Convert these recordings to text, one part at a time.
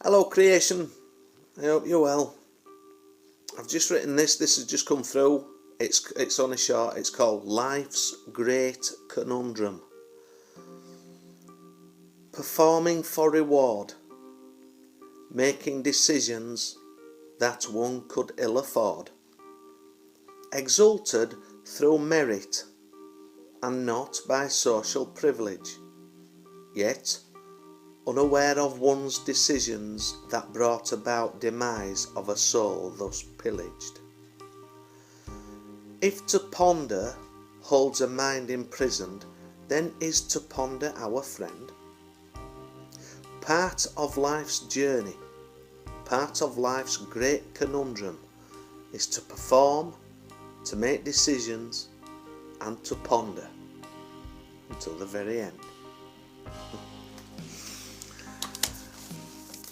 Hello creation, I hope you're well. I've just written this has just come through. It's on a short, it's called Life's Great Conundrum. Performing for reward, making decisions that one could ill afford, exalted through merit and not by social privilege, yet unaware of one's decisions that brought about demise of a soul thus pillaged. If to ponder holds a mind imprisoned, then is to ponder our friend. Part of life's journey, part of life's great conundrum, is to perform, to make decisions, and to ponder until the very end.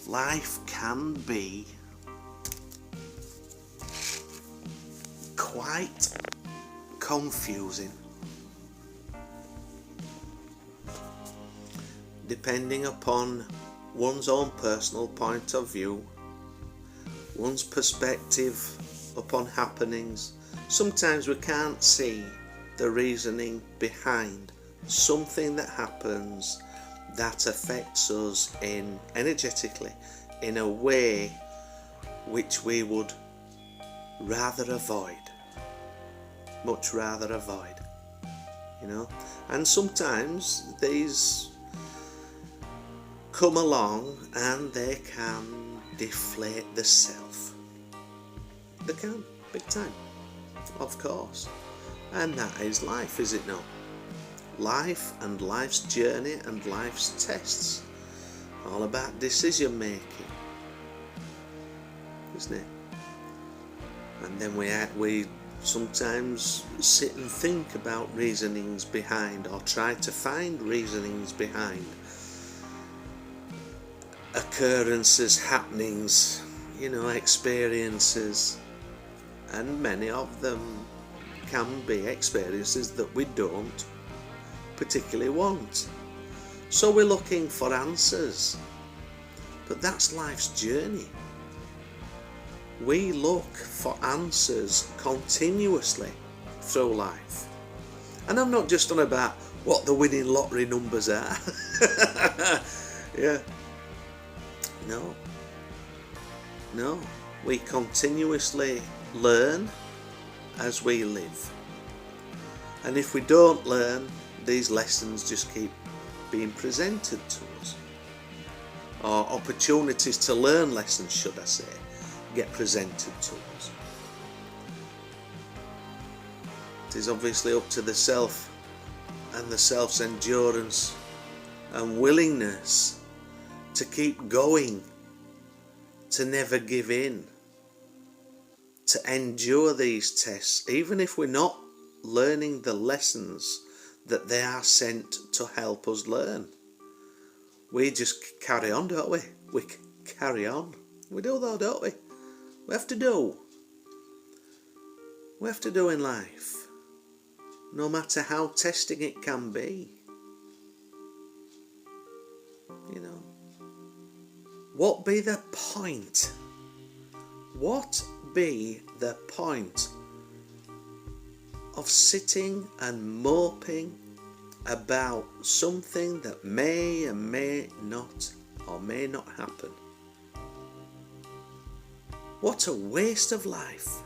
Life can be quite confusing, depending upon one's own personal point of view, one's perspective upon happenings. Sometimes we can't see the reasoning behind something that happens that affects us energetically in a way which we would much rather avoid, and sometimes these come along and they can deflate the self. They can, big time, of course, and that is life, is it not? Life and life's journey and life's tests, all about decision making, isn't it? And then we sometimes sit and think about reasonings behind, or try to find reasonings behind occurrences, happenings, experiences, and many of them can be experiences that we don't particularly want. So we're looking for answers, but that's life's journey. We look for answers continuously through life, and I'm not just on about what the winning lottery numbers are. No, we continuously learn as we live, and if we don't learn, these lessons just keep being presented to us, or opportunities to learn lessons, should I say, get presented to us. It is obviously up to the self and the self's endurance and willingness to keep going, to never give in, to endure these tests, even if we're not learning the lessons that they are sent to help us learn. We just carry on, don't we? We carry on. We do though, don't we? We have to do. We have to do in life, no matter how testing it can be. What be the point? What be the point of sitting and moping about something that may and may not happen? What a waste of life.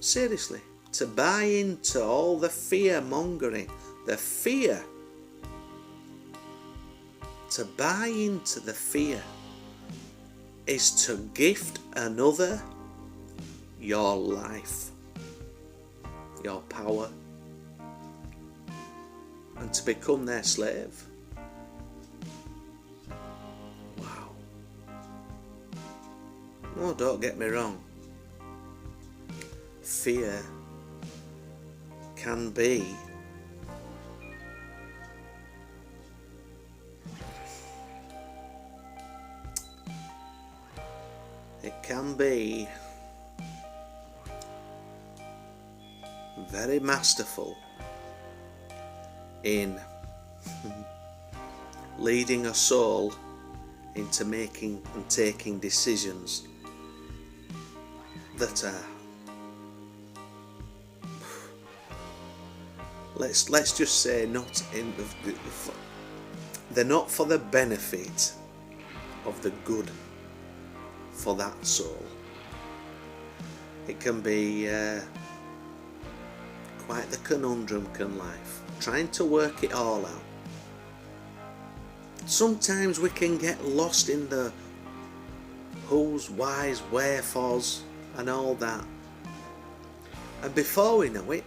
Seriously, to buy into all the fear mongering, the fear. To buy into the fear is to gift another your life, your power, and to become their slave. Wow. No, don't get me wrong. Fear can be very masterful in leading a soul into making and taking decisions that are, let's just say, they're not for the benefit of the good for that soul. It can be quite the conundrum, can life, trying to work it all out. Sometimes we can get lost in the who's, why's, wherefores and all that, and before we know it,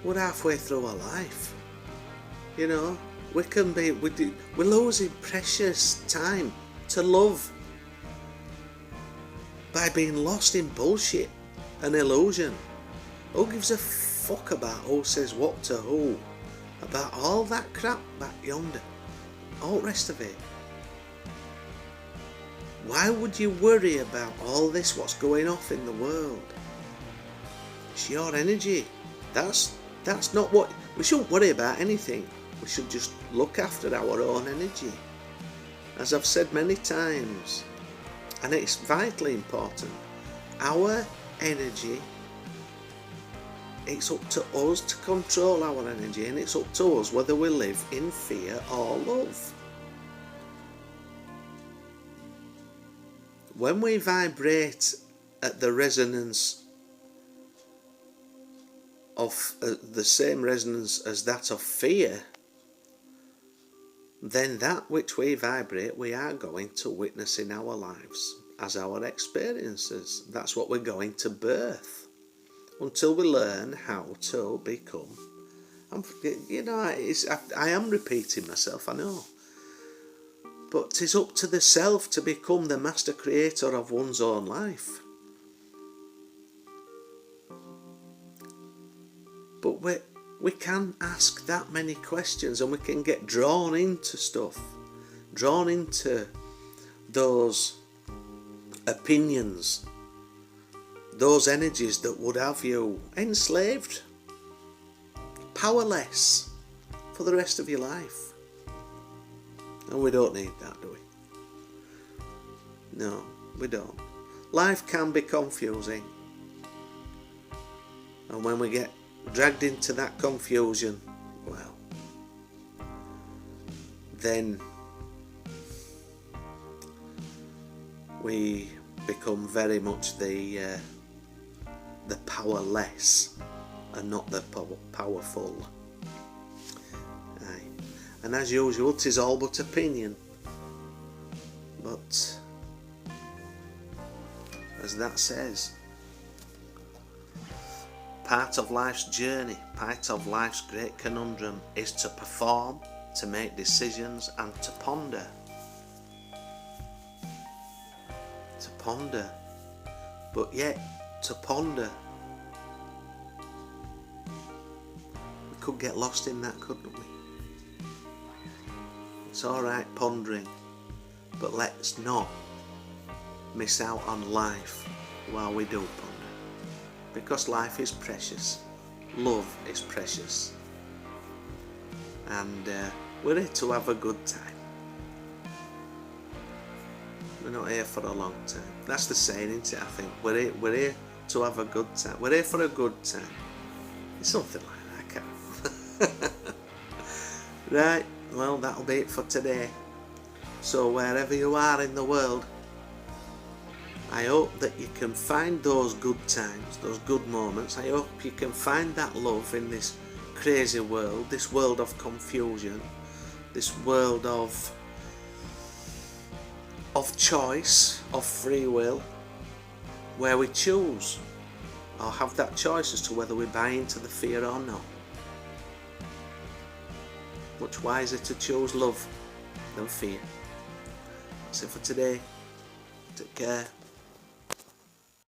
we're halfway through our life. You know, we're losing precious time to love by being lost in bullshit and illusion. Who gives a fuck about who says what to who, about all that crap back yonder, all the rest of it? Why would you worry about all this, what's going off in the world? It's your energy. That's not what we shouldn't worry about. Anything. We should just look after our own energy, as I've said many times, and it's vitally important. Our energy, it's up to us to control our energy, and it's up to us whether we live in fear or love. When we vibrate at the resonance of the same resonance as that of fear, then that which we vibrate, we are going to witness in our lives as our experiences. That's what we're going to birth, until we learn how to become. I am repeating myself, I know, but 'tis up to the self to become the master creator of one's own life. But we can ask that many questions, and we can get drawn into stuff, drawn into those opinions, those energies that would have you enslaved, powerless for the rest of your life. And we don't need that, do we? No, we don't. Life can be confusing, and when we get dragged into that confusion, well, then we become very much the powerless and not the powerful. Aye. And as usual, 'tis all but opinion, but as that says, part of life's journey, part of life's great conundrum is to perform, to make decisions, and to ponder. To ponder. But yet, to ponder, we could get lost in that, couldn't we? It's alright pondering, but let's not miss out on life while we do ponder. Because life is precious, love is precious, and we're here to have a good time. We're not here for a long time. That's the saying, isn't it? I think we're here to have a good time. We're here for a good time. It's something like that, Carol. Right, well, that'll be it for today. So wherever you are in the world, I hope that you can find those good times, those good moments. I hope you can find that love in this crazy world, this world of confusion, this world of choice, of free will, where we choose or have that choice as to whether we buy into the fear or not. Much wiser to choose love than fear. That's it for today. Take care.